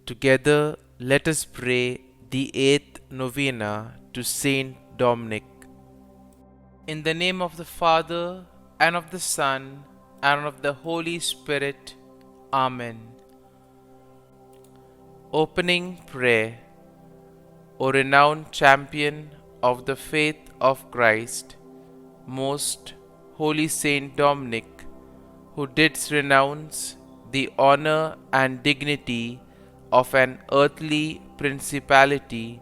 Together, let us pray the 8th Novena to St Dominic. In the name of the Father, and of the Son, and of the Holy Spirit. Amen. Opening Prayer. O renowned champion of the faith of Christ, most holy Saint Dominic, who didst renounce the honor and dignity of an earthly principality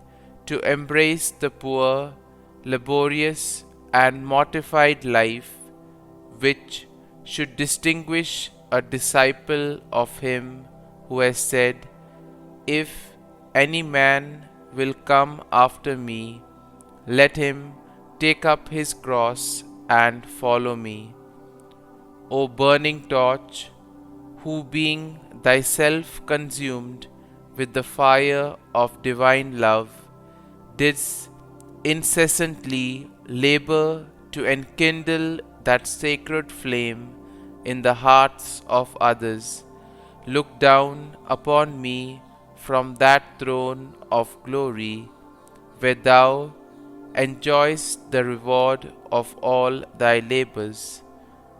to embrace the poor, laborious, and mortified life which should distinguish a disciple of him who has said, "If any man will come after me, let him take up his cross and follow me." O burning torch, who being thyself consumed with the fire of divine love, didst incessantly labor to enkindle that sacred flame in the hearts of others, look down upon me from that throne of glory, where thou enjoyest the reward of all thy labors,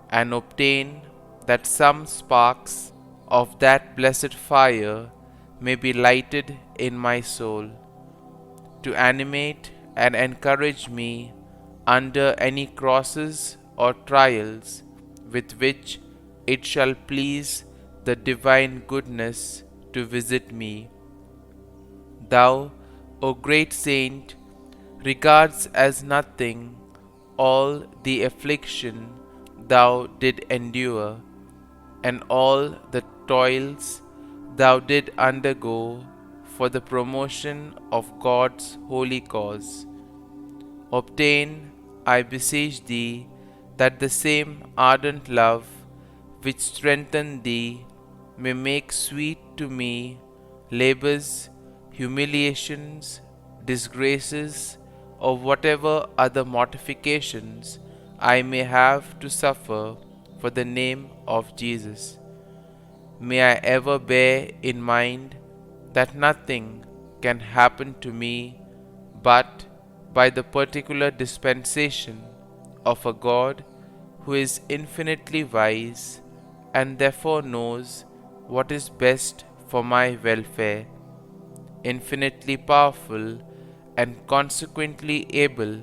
and obtain that some sparks of that blessed fire may be lighted in my soul, to animate and encourage me under any crosses or trials with which it shall please the divine goodness to visit me. Thou, O great saint, regards as nothing all the affliction thou did endure, and all the toils thou did undergo for the promotion of God's holy cause. Obtain, I beseech thee, that the same ardent love which strengthened thee may make sweet to me labors, humiliations, disgraces, or whatever other mortifications I may have to suffer for the name of Jesus. May I ever bear in mind that nothing can happen to me but by the particular dispensation of a God who is infinitely wise and therefore knows what is best for my welfare, infinitely powerful and consequently able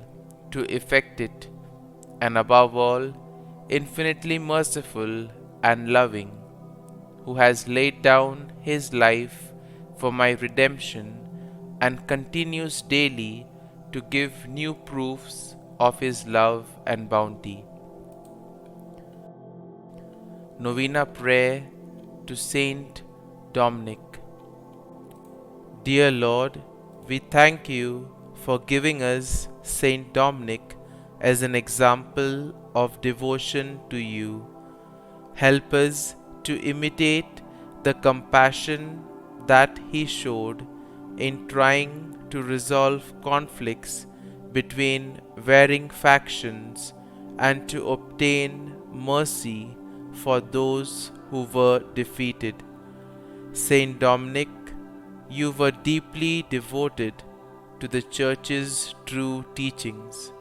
to effect it, and above all, infinitely merciful and loving, who has laid down his life for my redemption and continues daily to give new proofs of his love and bounty. Novena Prayer to Saint Dominic. Dear Lord, we thank you for giving us Saint Dominic as an example of devotion to you. Help us to imitate the compassion that he showed in trying to resolve conflicts between varying factions and to obtain mercy for those who were defeated. Saint Dominic, you were deeply devoted to the Church's true teachings,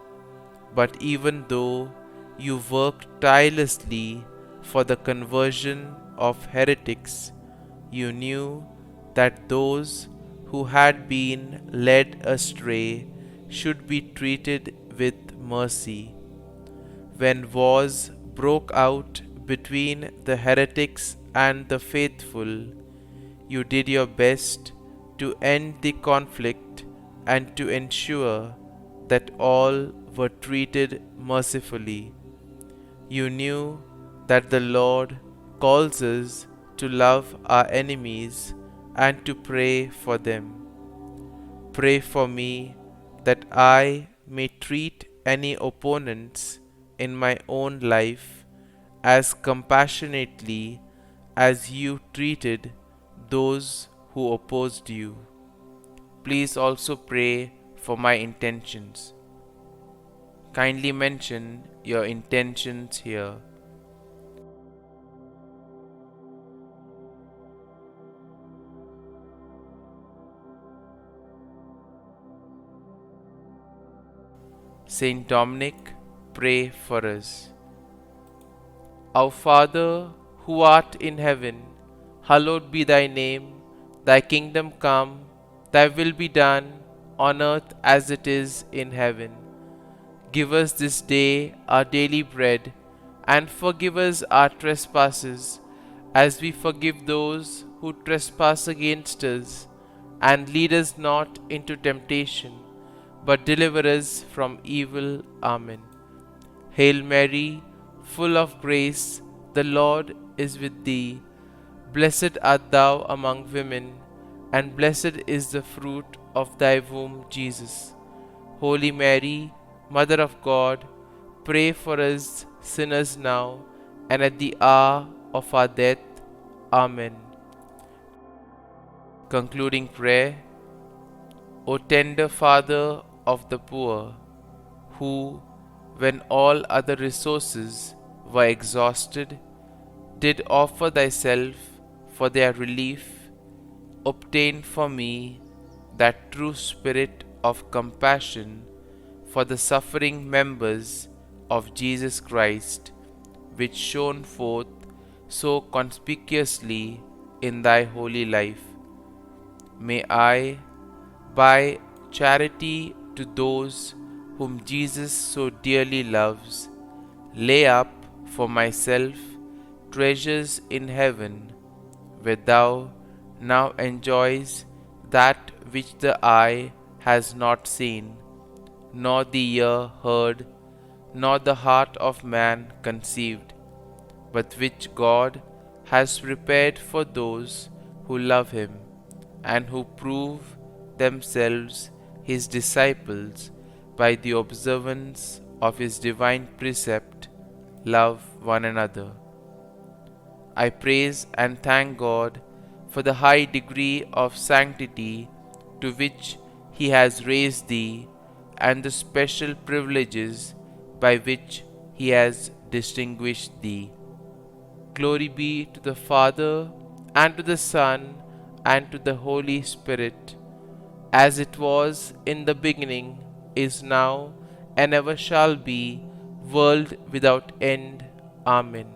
but even though you worked tirelessly for the conversion of heretics, you knew that those who had been led astray should be treated with mercy. When wars broke out between the heretics and the faithful, you did your best to end the conflict and to ensure that all were treated mercifully. You knew that the Lord calls us to love our enemies and to pray for them. Pray for me that I may treat any opponents in my own life as compassionately as you treated those who opposed you. Please also pray for my intentions. Kindly mention your intentions here. St Dominic, pray for us. Our Father, who art in heaven, hallowed be thy name. Thy kingdom come, thy will be done, on earth as it is in heaven. Give us this day our daily bread, and forgive us our trespasses, as we forgive those who trespass against us. And lead us not into temptation, but deliver us from evil. Amen. Hail Mary, full of grace, the Lord is with thee. Blessed art thou among women, and blessed is the fruit of thy womb, Jesus. Holy Mary, Mother of God, pray for us sinners now and at the hour of our death. Amen. Concluding prayer. O tender Father of the poor, who, when all other resources were exhausted, did offer thyself for their relief, obtain for me that true spirit of compassion for the suffering members of Jesus Christ, which shone forth so conspicuously in thy holy life. May I, by charity to those whom Jesus so dearly loves, lay up for myself treasures in heaven, where thou now enjoys that which the eye has not seen, nor the ear heard, nor the heart of man conceived, but which God has prepared for those who love him, and who prove themselves his disciples by the observance of his divine precept, love one another. I praise and thank God for the high degree of sanctity to which he has raised thee, and the special privileges by which he has distinguished thee. Glory be to the Father, and to the Son, and to the Holy Spirit, as it was in the beginning, is now, and ever shall be, world without end. Amen.